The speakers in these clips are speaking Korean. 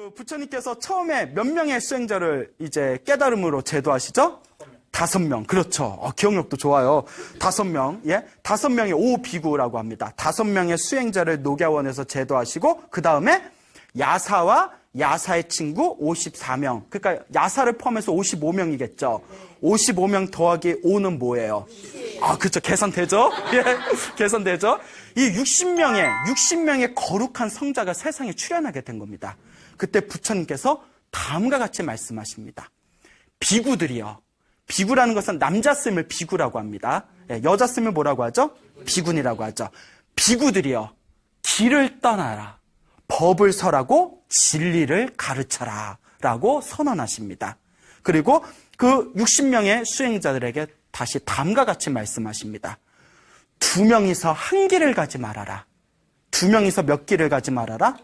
그 부처님께서 처음에 몇 명의 수행자를 이제 깨달음으로 제도하시죠? 5명. 그렇죠. 기억력도 좋아요. 5명. 예? 5명의 오비구라고 합니다. 5명의 수행자를 녹야원에서 제도하시고, 그 다음에 야사와 야사의 친구 54명. 그러니까 야사를 포함해서 55명이겠죠. 55명 더하기 5는 뭐예요? 그렇죠. 계산되죠? 예. 계산되죠? 이 60명의 거룩한 성자가 세상에 출현하게 된 겁니다. 그때 부처님께서 다음과 같이 말씀하십니다. 비구들이요. 비구라는 것은 남자 쓰면 비구라고 합니다. 예, 여자 쓰면 뭐라고 하죠? 비군이라고 하죠. 비구들이요. 길을 떠나라. 법을 설하고 진리를 가르쳐라. 라고 선언하십니다. 그리고 그 60명의 수행자들에게 다시 다음과 같이 말씀하십니다. 2명이서 한 길을 가지 말아라. 2명이서 몇 길을 가지 말아라?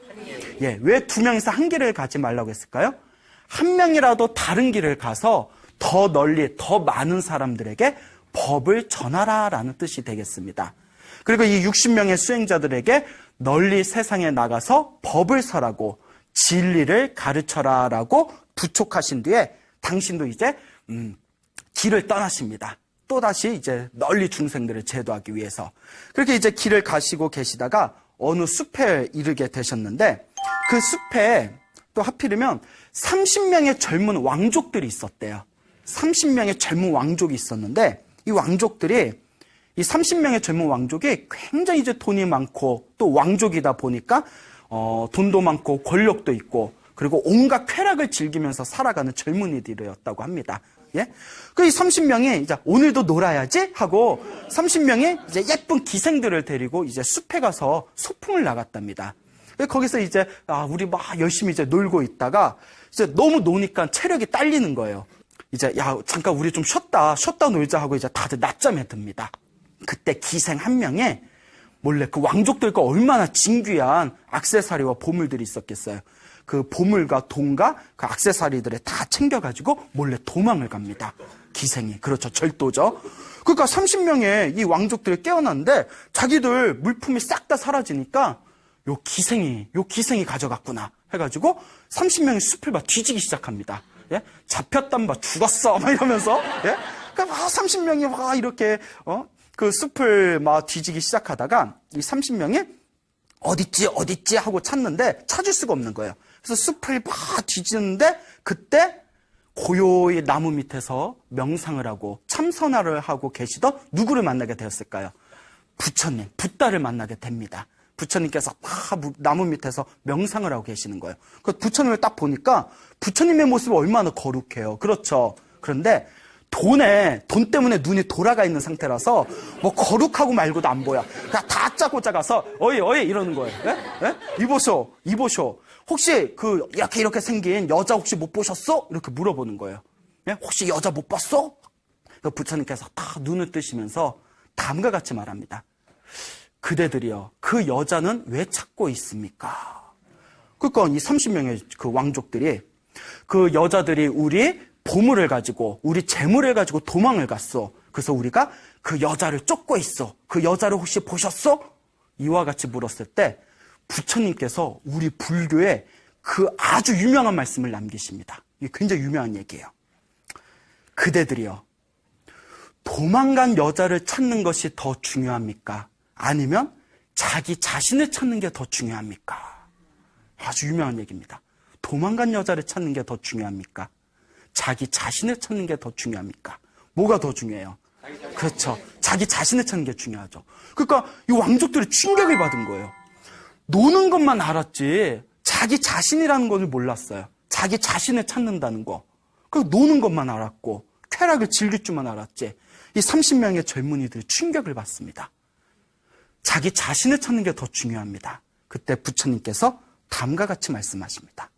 예, 왜 2명이서 한 길을 가지 말라고 했을까요? 한 명이라도 다른 길을 가서 더 널리, 더 많은 사람들에게 법을 전하라라는 뜻이 되겠습니다. 그리고 이 60명의 수행자들에게 널리 세상에 나가서 법을 설하고 진리를 가르쳐라라고 부촉하신 뒤에 당신도 이제 길을 떠나십니다. 또다시 이제 널리 중생들을 제도하기 위해서. 그렇게 이제 길을 가시고 계시다가 어느 숲에 이르게 되셨는데 그 숲에 또 하필이면 30명의 젊은 왕족들이 있었대요. 30명의 젊은 왕족이 있었는데 이 왕족들이 이 30명의 젊은 왕족이 굉장히 이제 돈이 많고 또 왕족이다 보니까 돈도 많고 권력도 있고 그리고 온갖 쾌락을 즐기면서 살아가는 젊은이들이었다고 합니다. 예? 그 이 30명이 이제 오늘도 놀아야지 하고 30명이 이제 예쁜 기생들을 데리고 이제 숲에 가서 소풍을 나갔답니다. 거기서 이제 우리 막 열심히 이제 놀고 있다가 이제 너무 노니까 체력이 딸리는 거예요. 이제 잠깐 우리 좀 쉬었다 놀자 하고 이제 다들 낮잠에 듭니다. 그때 기생 한 명에 몰래 그 왕족들과 얼마나 진귀한 액세서리와 보물들이 있었겠어요. 그 보물과 돈과 그 액세서리들을 다 챙겨가지고 몰래 도망을 갑니다. 기생이. 그렇죠. 절도죠. 그러니까 30명의 이 왕족들이 깨어났는데 자기들 물품이 싹 다 사라지니까 요 기생이 가져갔구나 해가지고 30명의 숲을 막 뒤지기 시작합니다. 예? 잡혔단 막 죽었어 막 이러면서 예? 그러니까 30명이 막 이렇게 그 숲을 막 뒤지기 시작하다가 이 30명이 어딨지 하고 찾는데 찾을 수가 없는 거예요. 그래서 숲을 막 뒤지는데 그때 고요히 나무 밑에서 명상을 하고 참선화를 하고 계시던 누구를 만나게 되었을까요? 부처님, 붓다를 만나게 됩니다. 부처님께서 막 나무 밑에서 명상을 하고 계시는 거예요. 그 부처님을 딱 보니까 부처님의 모습이 얼마나 거룩해요. 그렇죠. 그런데 돈 때문에 눈이 돌아가 있는 상태라서 뭐 거룩하고 말고도 안 보여. 그냥 다짜고짜 가서 어이 이러는 거예요. 예? 예? 이보쇼. 혹시 그 이렇게 생긴 여자 혹시 못 보셨어? 이렇게 물어보는 거예요. 예? 혹시 여자 못 봤어? 부처님께서 다 눈을 뜨시면서 다음과 같이 말합니다. 그대들이요. 그 여자는 왜 찾고 있습니까? 그러니까 이 30명의 그 왕족들이 그 여자들이 우리 보물을 가지고 우리 재물을 가지고 도망을 갔어. 그래서 우리가 그 여자를 쫓고 있어. 그 여자를 혹시 보셨어? 이와 같이 물었을 때 부처님께서 우리 불교에 그 아주 유명한 말씀을 남기십니다. 이게 굉장히 유명한 얘기예요. 그대들이요. 도망간 여자를 찾는 것이 더 중요합니까? 아니면 자기 자신을 찾는 게 더 중요합니까? 아주 유명한 얘기입니다. 도망간 여자를 찾는 게 더 중요합니까? 자기 자신을 찾는 게 더 중요합니까? 뭐가 더 중요해요? 그렇죠. 자기 자신을 찾는 게 중요하죠. 그러니까 이 왕족들이 충격을 받은 거예요. 노는 것만 알았지 자기 자신이라는 것을 몰랐어요. 자기 자신을 찾는다는 거. 그 노는 것만 알았고 쾌락을 즐길 줄만 알았지. 이 30명의 젊은이들이 충격을 받습니다. 자기 자신을 찾는 게 더 중요합니다. 그때 부처님께서 다음과 같이 말씀하십니다.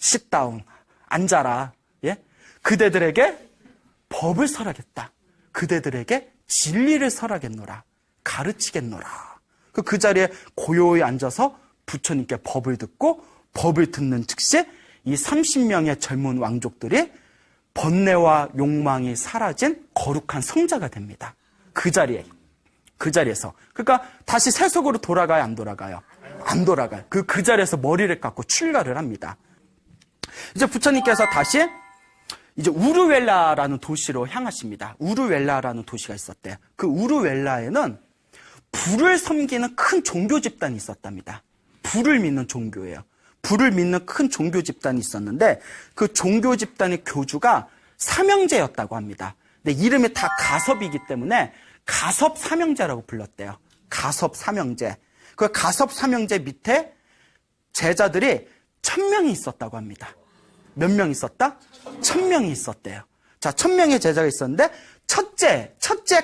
Sit down. 앉아라. 예? 그대들에게 법을 설하겠다. 그대들에게 진리를 설하겠노라. 가르치겠노라. 그 자리에 고요히 앉아서 부처님께 법을 듣고 법을 듣는 즉시 이 30명의 젊은 왕족들이 번뇌와 욕망이 사라진 거룩한 성자가 됩니다. 그 자리에서. 그러니까 다시 세속으로 돌아가요, 안 돌아가요? 안 돌아가요. 그 자리에서 머리를 깎고 출가를 합니다. 이제 부처님께서 다시 이제 우르웰라라는 도시로 향하십니다. 우르웰라라는 도시가 있었대요. 그 우르웰라에는 불을 섬기는 큰 종교 집단이 있었답니다. 불을 믿는 종교예요. 불을 믿는 큰 종교 집단이 있었는데 그 종교 집단의 교주가 삼형제였다고 합니다. 근데 이름이 다 가섭이기 때문에 가섭 삼형제라고 불렀대요. 가섭 삼형제. 그 가섭 삼형제 밑에 제자들이 1000명이 있었다고 합니다. 몇 명 있었다? 1000명이 있었대요. 자, 1000명의 제자가 있었는데 첫째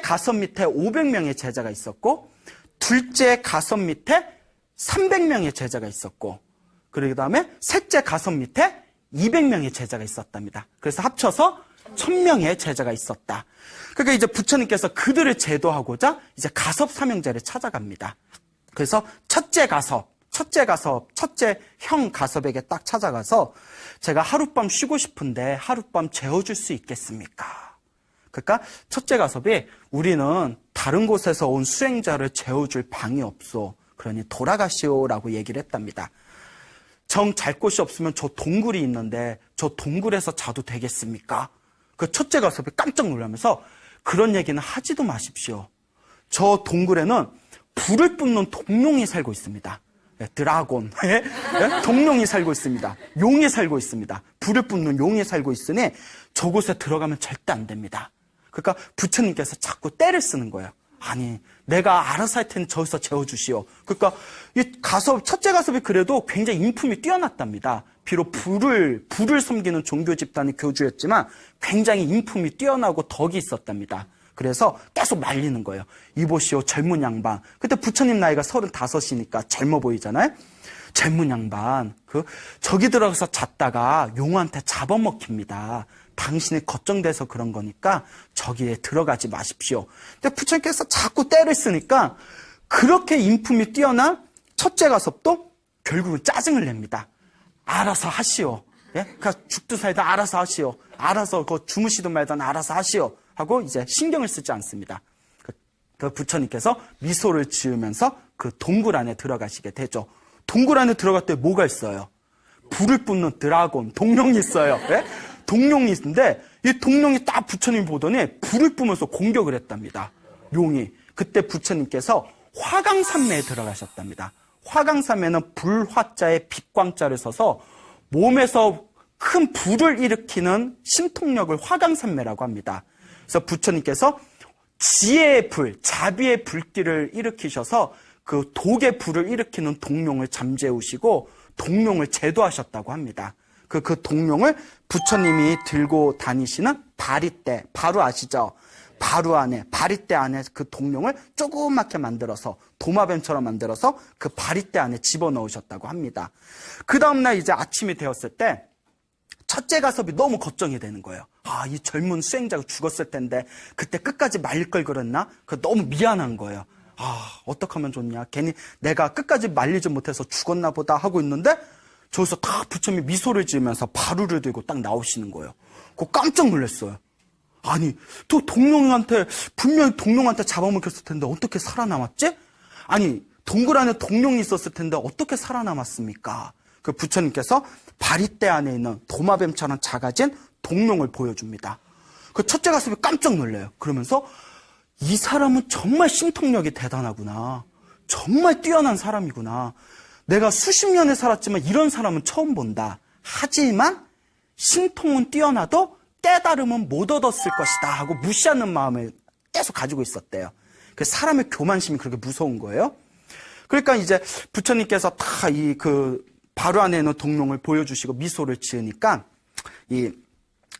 가섭 밑에 500명의 제자가 있었고 둘째 가섭 밑에 300명의 제자가 있었고 그 다음에 셋째 가섭 밑에 200명의 제자가 있었답니다. 그래서 합쳐서 1000명의 제자가 있었다. 그러니까 이제 부처님께서 그들을 제도하고자 이제 가섭 삼형제를 찾아갑니다. 그래서 첫째 형 가섭에게 딱 찾아가서 제가 하룻밤 쉬고 싶은데 하룻밤 재워줄 수 있겠습니까? 그러니까 첫째 가섭이 우리는 다른 곳에서 온 수행자를 재워줄 방이 없소. 그러니 돌아가시오라고 얘기를 했답니다. 정 잘 곳이 없으면 저 동굴이 있는데 저 동굴에서 자도 되겠습니까? 그 첫째 가섭이 깜짝 놀라면서 그런 얘기는 하지도 마십시오. 저 동굴에는 불을 뿜는 동룡이 살고 있습니다. 드라곤, 동룡이 살고 있습니다. 용이 살고 있습니다. 불을 뿜는 용이 살고 있으니 저곳에 들어가면 절대 안 됩니다. 그러니까 부처님께서 자꾸 떼를 쓰는 거예요. 아니, 내가 알아서 할 테니 저기서 재워주시오. 그러니까 이 첫째 가섭이 그래도 굉장히 인품이 뛰어났답니다. 비록 불을 섬기는 종교 집단의 교주였지만 굉장히 인품이 뛰어나고 덕이 있었답니다. 그래서 계속 말리는 거예요. 이보시오, 젊은 양반. 그때 부처님 나이가 35이니까 젊어 보이잖아요? 젊은 양반. 저기 들어가서 잤다가 용한테 잡아먹힙니다. 당신이 걱정돼서 그런 거니까 저기에 들어가지 마십시오. 근데 부처님께서 자꾸 떼를 쓰니까 그렇게 인품이 뛰어난 첫째 가섭도 결국은 짜증을 냅니다. 알아서 하시오. 예? 그러니까 죽도 살다 알아서 하시오. 알아서 주무시든 말든 알아서 하시오. 하고 이제 신경을 쓰지 않습니다. 그 부처님께서 미소를 지으면서 그 동굴 안에 들어가시게 되죠. 동굴 안에 들어갈 때 뭐가 있어요? 불을 뿜는 드라곤, 동룡이 있어요. 예? 동룡이 있는데 이 동룡이 딱 부처님 보더니 불을 뿜으면서 공격을 했답니다. 용이. 그때 부처님께서 화강산매에 들어가셨답니다. 화강산매는 불화자에 빛광자를 써서 몸에서 큰 불을 일으키는 신통력을 화강산매라고 합니다. 그래서 부처님께서 지혜의 불, 자비의 불길을 일으키셔서 그 독의 불을 일으키는 동룡을 잠재우시고 동룡을 제도하셨다고 합니다. 그 동룡을 부처님이 들고 다니시는 바리떼, 바루 아시죠? 바리떼 안에 그 동룡을 조그맣게 만들어서 도마뱀처럼 만들어서 그 바리떼 안에 집어넣으셨다고 합니다. 그 다음날 이제 아침이 되었을 때 첫째 가섭이 너무 걱정이 되는 거예요. 아, 이 젊은 수행자가 죽었을 텐데 그때 끝까지 말릴 걸 그랬나? 너무 미안한 거예요. 아, 어떡하면 좋냐? 괜히 내가 끝까지 말리지 못해서 죽었나 보다 하고 있는데 저기서 딱 부처님이 미소를 지으면서 바루를 들고 딱 나오시는 거예요. 그거 깜짝 놀랐어요. 아니, 또 분명히 동룡한테 잡아먹혔을 텐데 어떻게 살아남았지? 아니, 동굴 안에 동룡이 있었을 텐데 어떻게 살아남았습니까? 그 부처님께서 바리떼 안에 있는 도마뱀처럼 작아진 동룡을 보여줍니다. 그 첫째 가섭이 깜짝 놀라요. 그러면서 이 사람은 정말 심통력이 대단하구나. 정말 뛰어난 사람이구나. 내가 수십 년을 살았지만 이런 사람은 처음 본다. 하지만 신통은 뛰어나도 깨달음은 못 얻었을 것이다 하고 무시하는 마음을 계속 가지고 있었대요. 그 사람의 교만심이 그렇게 무서운 거예요. 그러니까 이제 부처님께서 다 바로 안에 있는 동룡을 보여주시고 미소를 지으니까 이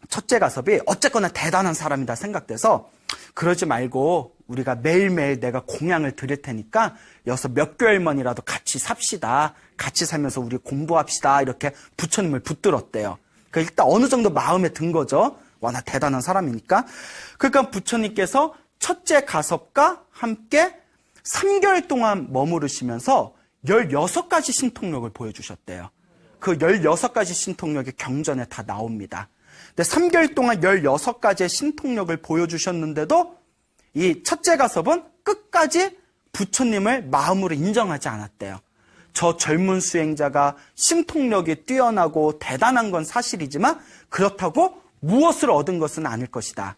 첫째 가섭이 어쨌거나 대단한 사람이다 생각돼서 그러지 말고 우리가 매일매일 내가 공양을 드릴 테니까 여기서 몇 개월만이라도 같이 삽시다. 같이 살면서 우리 공부합시다. 이렇게 부처님을 붙들었대요. 그러니까 일단 어느 정도 마음에 든 거죠. 워낙 대단한 사람이니까. 그러니까 부처님께서 첫째 가섭과 함께 3개월 동안 머무르시면서 16가지 신통력을 보여주셨대요. 그 16가지 신통력이 경전에 다 나옵니다. 근데 3개월 동안 16가지의 신통력을 보여주셨는데도 이 첫째 가섭은 끝까지 부처님을 마음으로 인정하지 않았대요. 저 젊은 수행자가 심통력이 뛰어나고 대단한 건 사실이지만 그렇다고 무엇을 얻은 것은 아닐 것이다.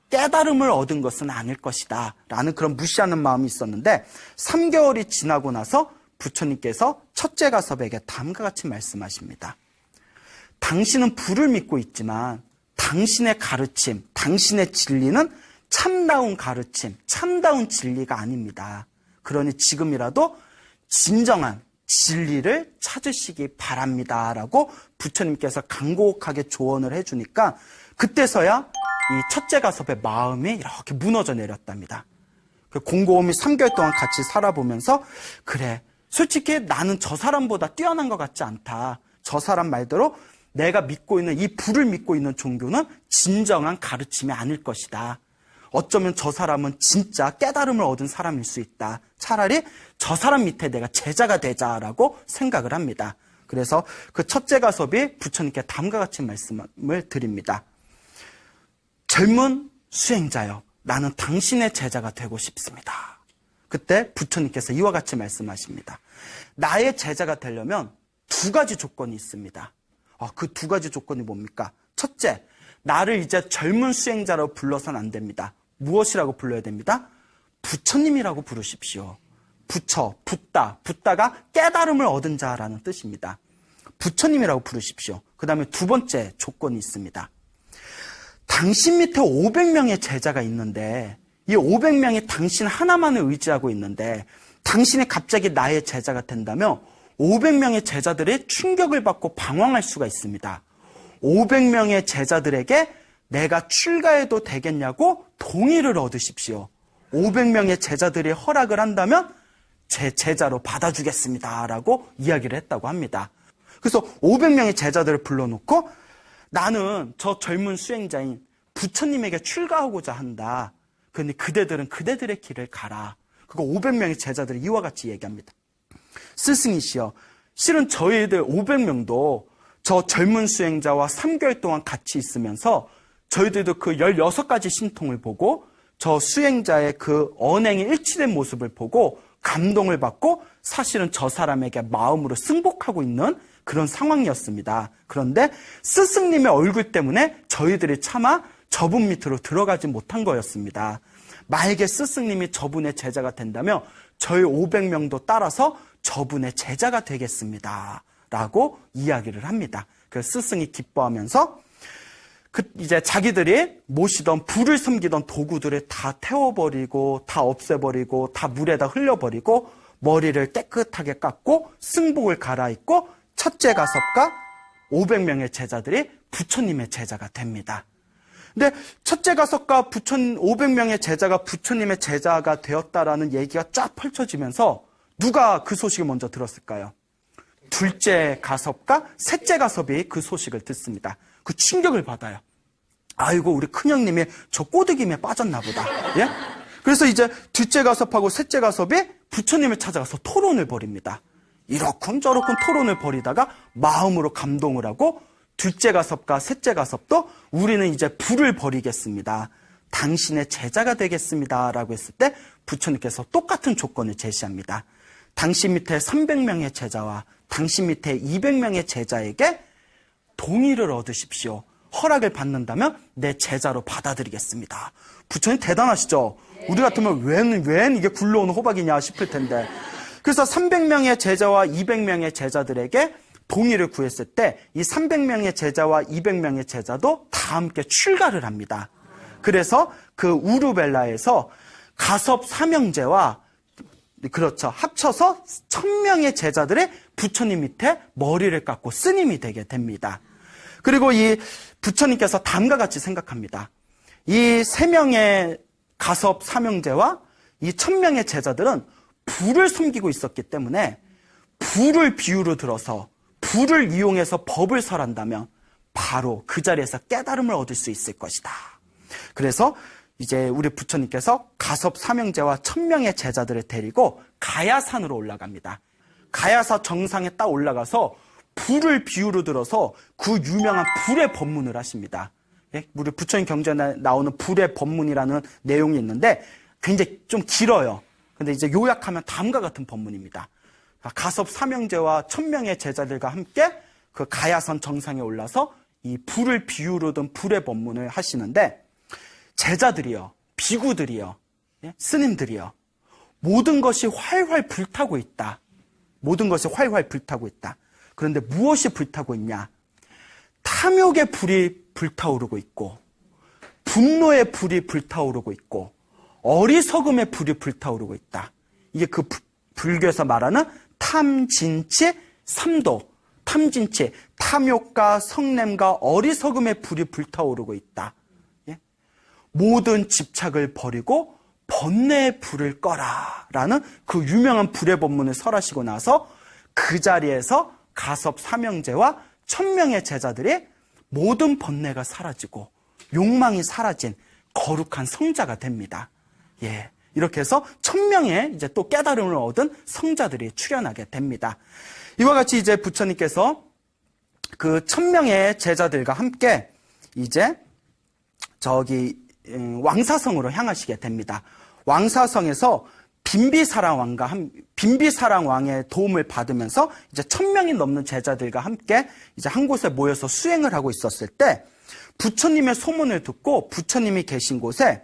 깨달음을 얻은 것은 아닐 것이다. 라는 그런 무시하는 마음이 있었는데 3개월이 지나고 나서 부처님께서 첫째 가섭에게 다음과 같이 말씀하십니다. 당신은 불을 믿고 있지만 당신의 가르침, 당신의 진리는 참다운 가르침, 참다운 진리가 아닙니다. 그러니 지금이라도 진정한 진리를 찾으시기 바랍니다. 라고 부처님께서 간곡하게 조언을 해주니까 그때서야 이 첫째 가섭의 마음이 이렇게 무너져 내렸답니다. 공고음이 3개월 동안 같이 살아보면서 그래, 솔직히 나는 저 사람보다 뛰어난 것 같지 않다. 저 사람 말대로 내가 믿고 있는 이 불을 믿고 있는 종교는 진정한 가르침이 아닐 것이다. 어쩌면 저 사람은 진짜 깨달음을 얻은 사람일 수 있다. 차라리 저 사람 밑에 내가 제자가 되자라고 생각을 합니다. 그래서 그 첫째 가섭이 부처님께 다음과 같이 말씀을 드립니다. 젊은 수행자여, 나는 당신의 제자가 되고 싶습니다. 그때 부처님께서 이와 같이 말씀하십니다. 나의 제자가 되려면 두 가지 조건이 있습니다. 그 두 가지 조건이 뭡니까? 첫째, 나를 이제 젊은 수행자로 불러서는 안 됩니다. 무엇이라고 불러야 됩니다? 부처님이라고 부르십시오. 부처, 붓다, 붓다가 깨달음을 얻은 자라는 뜻입니다. 부처님이라고 부르십시오. 그 다음에 두 번째 조건이 있습니다. 당신 밑에 500명의 제자가 있는데 이 500명이 당신 하나만을 의지하고 있는데 당신이 갑자기 나의 제자가 된다면 500명의 제자들이 충격을 받고 방황할 수가 있습니다. 500명의 제자들에게 내가 출가해도 되겠냐고 동의를 얻으십시오. 500명의 제자들이 허락을 한다면 제 제자로 받아주겠습니다. 라고 이야기를 했다고 합니다. 그래서 500명의 제자들을 불러놓고 나는 저 젊은 수행자인 부처님에게 출가하고자 한다. 그런데 그대들은 그대들의 길을 가라. 그거 500명의 제자들이 이와 같이 얘기합니다. 스승이시여, 실은 저희들 500명도 저 젊은 수행자와 3개월 동안 같이 있으면서 저희들도 그 16가지 신통을 보고 저 수행자의 그 언행이 일치된 모습을 보고 감동을 받고 사실은 저 사람에게 마음으로 승복하고 있는 그런 상황이었습니다. 그런데 스승님의 얼굴 때문에 저희들이 차마 저분 밑으로 들어가지 못한 거였습니다. 만약에 스승님이 저분의 제자가 된다면 저희 500명도 따라서 저분의 제자가 되겠습니다. 라고 이야기를 합니다. 그래서 스승이 기뻐하면서 이제 자기들이 모시던 불을 섬기던 도구들을 다 태워버리고 다 없애버리고 다 물에다 흘려버리고 머리를 깨끗하게 깎고 승복을 갈아입고 첫째 가섭과 500명의 제자들이 부처님의 제자가 됩니다. 근데 첫째 가섭과 500명의 제자가 부처님의 제자가 되었다라는 얘기가 쫙 펼쳐지면서 누가 그 소식을 먼저 들었을까요? 둘째 가섭과 셋째 가섭이 그 소식을 듣습니다. 그 충격을 받아요. 아이고, 우리 큰형님이 저 꼬드김에 빠졌나 보다. 예? 그래서 이제 둘째 가섭하고 셋째 가섭이 부처님을 찾아가서 토론을 벌입니다. 이러쿵 저러쿵 토론을 벌이다가 마음으로 감동을 하고 둘째 가섭과 셋째 가섭도 우리는 이제 불을 버리겠습니다. 당신의 제자가 되겠습니다. 라고 했을 때 부처님께서 똑같은 조건을 제시합니다. 당신 밑에 300명의 제자와 당신 밑에 200명의 제자에게 동의를 얻으십시오. 허락을 받는다면 내 제자로 받아들이겠습니다. 부처님 대단하시죠? 우리 같으면 웬 이게 굴러오는 호박이냐 싶을 텐데. 그래서 300명의 제자와 200명의 제자들에게 동의를 구했을 때 이 300명의 제자와 200명의 제자도 다 함께 출가를 합니다. 그래서 그 우르벨라에서 가섭 삼형제와 그렇죠. 합쳐서 1000명의 제자들이 부처님 밑에 머리를 깎고 스님이 되게 됩니다. 그리고 이 부처님께서 다음과 같이 생각합니다. 이 3명의 가섭 삼형제와 이 1000명의 제자들은 불을 숨기고 있었기 때문에 불을 비유로 들어서 불을 이용해서 법을 설한다면 바로 그 자리에서 깨달음을 얻을 수 있을 것이다. 그래서 이제 우리 부처님께서 가섭 삼형제와 1000명의 제자들을 데리고 가야산으로 올라갑니다. 가야사 정상에 딱 올라가서 불을 비유로 들어서 그 유명한 불의 법문을 하십니다. 예? 우리 부처님 경전에 나오는 불의 법문이라는 내용이 있는데 굉장히 좀 길어요. 근데 이제 요약하면 다음과 같은 법문입니다. 가섭 삼형제와 1000명의 제자들과 함께 그 가야산 정상에 올라서 이 불을 비유로 든 불의 법문을 하시는데, 제자들이요, 비구들이요, 스님들이요, 모든 것이 활활 불타고 있다. 모든 것이 활활 불타고 있다. 그런데 무엇이 불타고 있냐? 탐욕의 불이 불타오르고 있고, 분노의 불이 불타오르고 있고, 어리석음의 불이 불타오르고 있다. 이게 그 불교에서 말하는 탐진치 삼도, 탐진치, 탐욕과 성냄과 어리석음의 불이 불타오르고 있다. 예? 모든 집착을 버리고 번뇌의 불을 꺼라라는 그 유명한 불의 법문을 설하시고 나서 그 자리에서 가섭 삼형제와 1000명의 제자들이 모든 번뇌가 사라지고 욕망이 사라진 거룩한 성자가 됩니다. 예. 이렇게 해서 1000명의 이제 또 깨달음을 얻은 성자들이 출현하게 됩니다. 이와 같이 이제 부처님께서 그 1000명의 제자들과 함께 이제 왕사성으로 향하시게 됩니다. 왕사성에서 빈비사랑 왕의 도움을 받으면서 이제 1000명이 넘는 제자들과 함께 이제 한 곳에 모여서 수행을 하고 있었을 때, 부처님의 소문을 듣고 부처님이 계신 곳에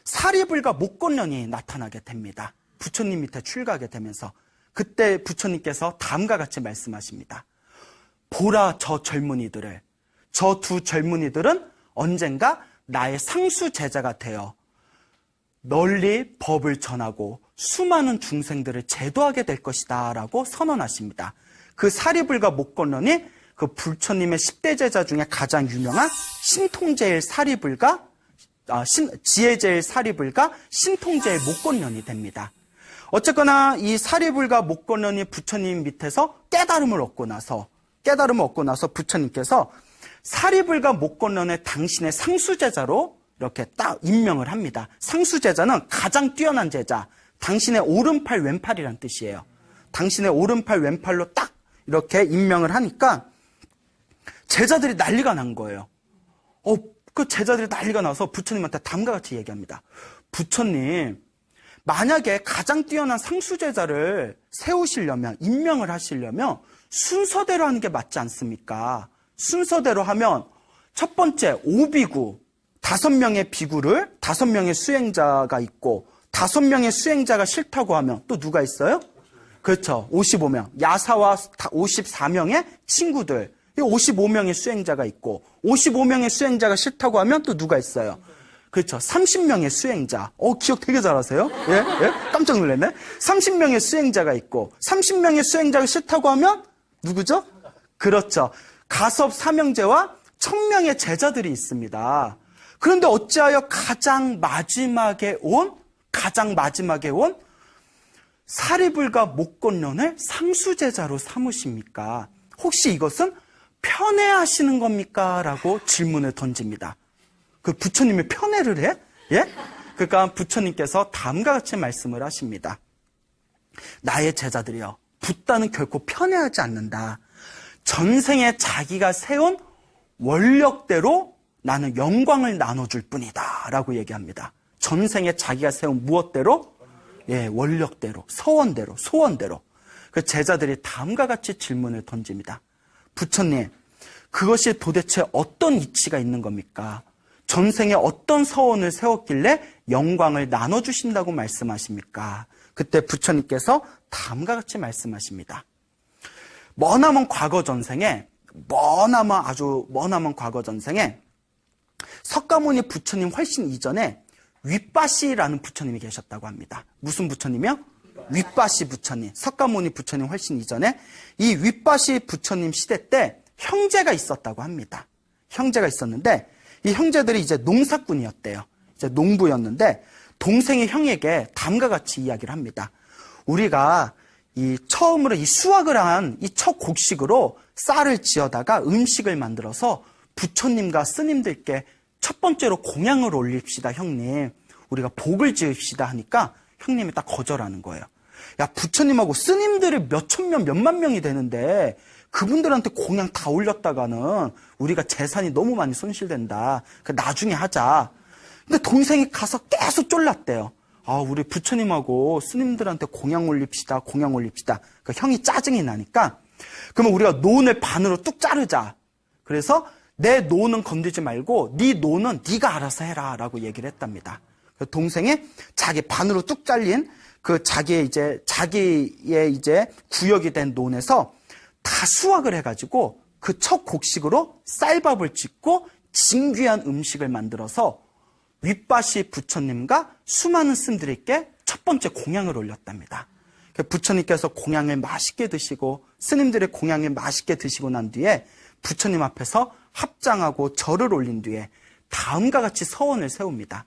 사리불가 목곤년이 나타나게 됩니다. 부처님 밑에 출가하게 되면서 그때 부처님께서 다음과 같이 말씀하십니다. 보라 저 젊은이들을, 저 두 젊은이들은 언젠가 나의 상수 제자가 되어 널리 법을 전하고 수많은 중생들을 제도하게 될 것이다 라고 선언하십니다. 그 사리불가 목곤년이 그 부처님의 10대 제자 중에 가장 유명한 신통제일 사리불가, 지혜제일 사리불가, 신통제일 목곤년이 됩니다. 어쨌거나 이 사리불가 목곤년이 부처님 밑에서 깨달음을 얻고 나서 부처님께서 사리불가 목곤년의 당신의 상수제자로 이렇게 딱 임명을 합니다. 상수제자는 가장 뛰어난 제자, 당신의 오른팔 왼팔이란 뜻이에요. 당신의 오른팔 왼팔로 딱 이렇게 임명을 하니까 제자들이 난리가 난 거예요. 그 제자들이 난리가 나서 부처님한테 다음과 같이 얘기합니다. 부처님, 만약에 가장 뛰어난 상수제자를 세우시려면, 임명을 하시려면 순서대로 하는 게 맞지 않습니까? 순서대로 하면 첫 번째 오비구, 5명의 비구를 5명의 수행자가 있고 5명의 수행자가 싫다고 하면 또 누가 있어요? 그렇죠. 55명. 야사와 54명의 친구들. 55명의 수행자가 있고 55명의 수행자가 싫다고 하면 또 누가 있어요? 그렇죠. 30명의 수행자. 기억 되게 잘하세요. 예? 깜짝 놀랐네. 30명의 수행자가 있고 30명의 수행자가 싫다고 하면 누구죠? 그렇죠. 가섭 삼형제와 1000명의 제자들이 있습니다. 그런데 어찌하여 가장 마지막에 온 사리불가 목곤년을 상수제자로 삼으십니까? 혹시 이것은 편애하시는 겁니까? 라고 질문을 던집니다. 그 부처님이 편애를 해? 예? 그러니까 부처님께서 다음과 같이 말씀을 하십니다. 나의 제자들이여, 붓다는 결코 편애하지 않는다. 전생에 자기가 세운 원력대로 나는 영광을 나눠줄 뿐이다 라고 얘기합니다. 전생에 자기가 세운 무엇대로? 예, 원력대로, 서원대로, 소원대로. 그 제자들이 다음과 같이 질문을 던집니다. 부처님, 그것이 도대체 어떤 이치가 있는 겁니까? 전생에 어떤 서원을 세웠길래 영광을 나눠주신다고 말씀하십니까? 그때 부처님께서 다음과 같이 말씀하십니다. 머나먼 과거 전생에 석가모니 부처님 훨씬 이전에 윗바시라는 부처님이 계셨다고 합니다. 무슨 부처님이요? 윗바시 부처님. 석가모니 부처님 훨씬 이전에 이 윗바시 부처님 시대 때 형제가 있었다고 합니다. 형제가 있었는데 이 형제들이 이제 농사꾼이었대요. 이제 농부였는데 동생의 형에게 다음과 같이 이야기를 합니다. 우리가 처음으로 이 수확을 한 이 첫 곡식으로 쌀을 지어다가 음식을 만들어서 부처님과 스님들께 첫 번째로 공양을 올립시다, 형님. 우리가 복을 지읍시다 하니까 형님이 딱 거절하는 거예요. 야, 부처님하고 스님들이 몇천 명, 몇만 명이 되는데 그분들한테 공양 다 올렸다가는 우리가 재산이 너무 많이 손실된다. 나중에 하자. 근데 동생이 가서 계속 쫄랐대요. 우리 부처님하고 스님들한테 공양 올립시다. 그 형이 짜증이 나니까 그러면 우리가 노원을 반으로 뚝 자르자. 그래서 내 노는 건들지 말고 네 노는 네가 알아서 해라 라고 얘기를 했답니다. 동생이 자기 반으로 뚝 잘린 그 자기의 이제 구역이 된 논에서 다 수확을 해가지고 그 첫 곡식으로 쌀밥을 짓고 진귀한 음식을 만들어서 윗바시 부처님과 수많은 스님들에게 첫 번째 공양을 올렸답니다. 부처님께서 공양을 맛있게 드시고 스님들의 공양을 맛있게 드시고 난 뒤에 부처님 앞에서 합장하고 절을 올린 뒤에 다음과 같이 서원을 세웁니다.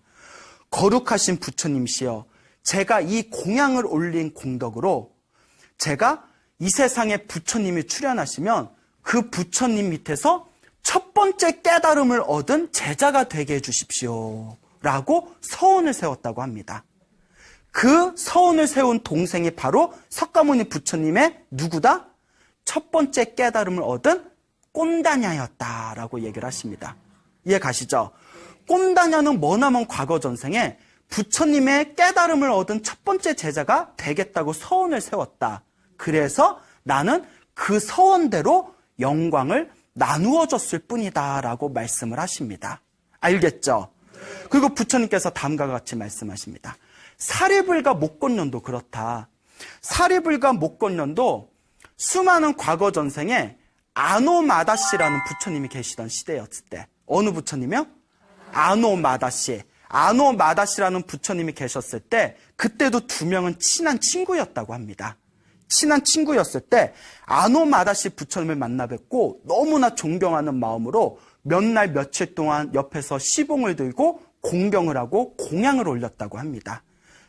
거룩하신 부처님이시여, 제가 이 공양을 올린 공덕으로 제가 이 세상에 부처님이 출현하시면 그 부처님 밑에서 첫 번째 깨달음을 얻은 제자가 되게 해주십시오 라고 서원을 세웠다고 합니다. 그 서원을 세운 동생이 바로 석가모니 부처님의 누구다? 첫 번째 깨달음을 얻은 꼰다냐였다라고 얘기를 하십니다. 이해 가시죠? 꼰다냐는 머나먼 과거 전생에 부처님의 깨달음을 얻은 첫 번째 제자가 되겠다고 서원을 세웠다. 그래서 나는 그 서원대로 영광을 나누어 줬을 뿐이다 라고 말씀을 하십니다. 알겠죠? 그리고 부처님께서 다음과 같이 말씀하십니다. 사리불가 목건년도 그렇다. 사리불가 목건년도 수많은 과거 전생에 아노마다씨라는 부처님이 계시던 시대였을 때, 어느 부처님이요? 아노마다씨. 아노마다씨라는 부처님이 계셨을 때 그때도 두 명은 친한 친구였다고 합니다. 친한 친구였을 때 아노마다씨 부처님을 만나 뵙고 너무나 존경하는 마음으로 몇 날 며칠 동안 옆에서 시봉을 들고 공경을 하고 공양을 올렸다고 합니다.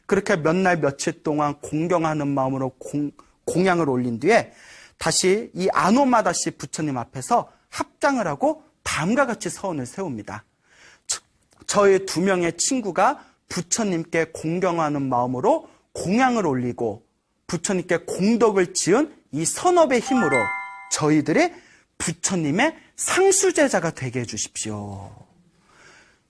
그렇게 몇 날 며칠 동안 공경하는 마음으로 공양을 올린 뒤에 다시 이 아노마다씨 부처님 앞에서 합장을 하고 다음과 같이 서원을 세웁니다. 저의 두 명의 친구가 부처님께 공경하는 마음으로 공양을 올리고 부처님께 공덕을 지은 이 선업의 힘으로 저희들이 부처님의 상수제자가 되게 해주십시오.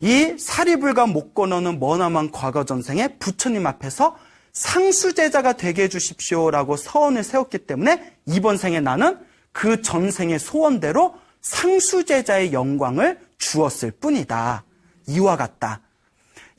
이 사리불가 목건어는 머나먼 과거 전생에 부처님 앞에서 상수제자가 되게 해주십시오라고 서원을 세웠기 때문에 이번 생에 나는 그 전생의 소원대로 상수제자의 영광을 주었을 뿐이다. 이와 같다.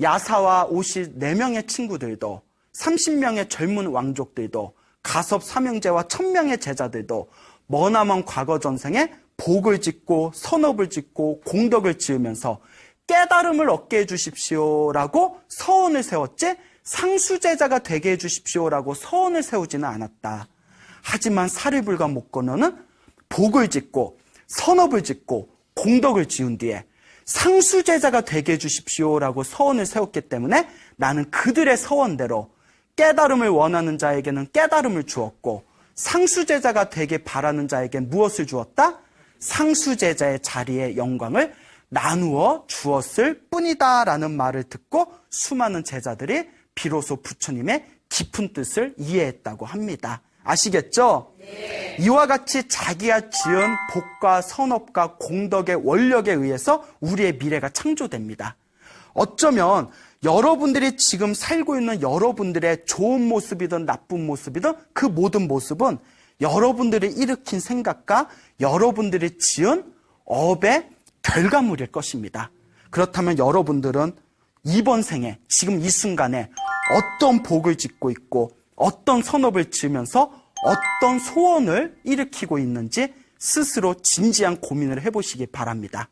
야사와 54명의 친구들도 30명의 젊은 왕족들도 가섭 삼형제와 1000명의 제자들도 머나먼 과거 전생에 복을 짓고 선업을 짓고 공덕을 지으면서 깨달음을 얻게 해주십시오라고 서원을 세웠지 상수제자가 되게 해주십시오라고 서원을 세우지는 않았다. 하지만 사리불가 목건어는 복을 짓고 선업을 짓고 공덕을 지은 뒤에 상수제자가 되게 해주십시오라고 서원을 세웠기 때문에 나는 그들의 서원대로 깨달음을 원하는 자에게는 깨달음을 주었고 상수제자가 되게 바라는 자에게 무엇을 주었다? 상수제자의 자리에 영광을 나누어 주었을 뿐이다 라는 말을 듣고 수많은 제자들이 비로소 부처님의 깊은 뜻을 이해했다고 합니다. 아시겠죠? 네. 이와 같이 자기가 지은 복과 선업과 공덕의 원력에 의해서 우리의 미래가 창조됩니다. 어쩌면 여러분들이 지금 살고 있는 여러분들의 좋은 모습이든 나쁜 모습이든 그 모든 모습은 여러분들이 일으킨 생각과 여러분들이 지은 업의 결과물일 것입니다. 그렇다면 여러분들은 이번 생에 지금 이 순간에 어떤 복을 짓고 있고 어떤 선업을 지으면서 어떤 소원을 일으키고 있는지 스스로 진지한 고민을 해보시기 바랍니다.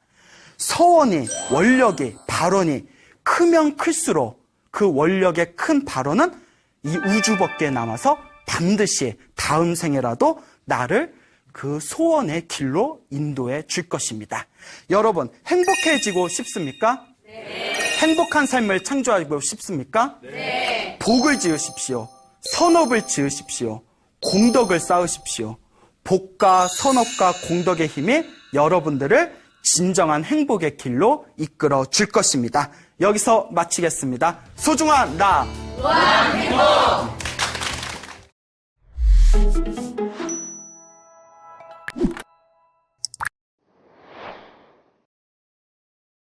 서원이, 원력이, 발언이 크면 클수록 그 원력의 큰 발언은 이 우주 밖에 남아서 반드시 다음 생에라도 나를 그 소원의 길로 인도해 줄 것입니다. 여러분, 행복해지고 싶습니까? 네. 행복한 삶을 창조하고 싶습니까? 네. 복을 지으십시오. 선업을 지으십시오. 공덕을 쌓으십시오. 복과 선업과 공덕의 힘이 여러분들을 진정한 행복의 길로 이끌어 줄 것입니다. 여기서 마치겠습니다. 소중한 나! 무한 행복!